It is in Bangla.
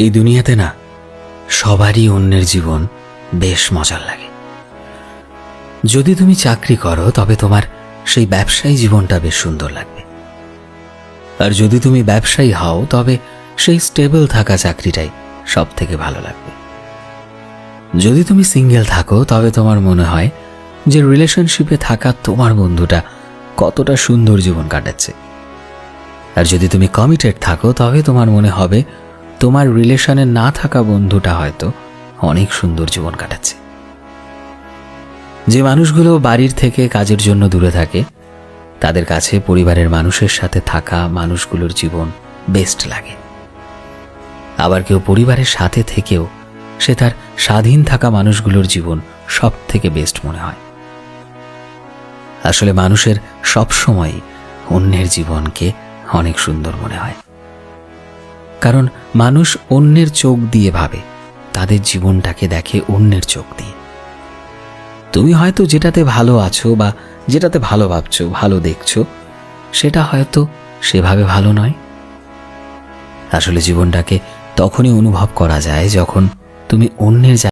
এই দুনিয়াতে না সবারই অন্যের জীবন বেশ মজার লাগে। যদি তুমি চাকরি করো তবে তোমার সেই ব্যবসায়ী জীবনটা বেশ সুন্দর লাগবে, আর যদি তুমি ব্যবসায়ী হও তবে সেই স্টেবল থাকা চাকরিটাই সব থেকে ভালো লাগবে। যদি তুমি সিঙ্গেল থাকো তবে তোমার মনে হয় যে রিলেশনশিপে থাকা তোমার বন্ধুটা কতটা সুন্দর জীবন কাটাচ্ছে, আর যদি তুমি কমিটেড থাকো তবে তোমার মনে হবে তোমার রিলেশনে না থাকা বন্ধুটা হয়তো অনেক সুন্দর জীবন কাটাচ্ছে। যে মানুষগুলো বাড়ির থেকে কাজের জন্য দূরে থাকে তাদের কাছে পরিবারের মানুষের সাথে থাকা মানুষগুলোর জীবন বেস্ট লাগে। আবার কেউ পরিবারের সাথে থেকেও সে তার স্বাধীন থাকা মানুষগুলোর জীবন সব থেকে বেস্ট মনে হয়। আসলে মানুষের সব সময় অন্যের জীবনকে অনেক সুন্দর মনে হয়, কারণ মানুষ অন্যের চোখ দিয়ে ভাবে, তাদের জীবনটাকে দেখে অন্যের চোখ দিয়ে। তুমি হয়তো যেটাতে ভালো আছো বা যেটাতে ভালো ভাবছো, ভালো দেখছো, সেটা হয়তো সেভাবে ভালো নয়। আসলে জীবনটাকে তখনই অনুভব করা যায় যখন তুমি অন্যের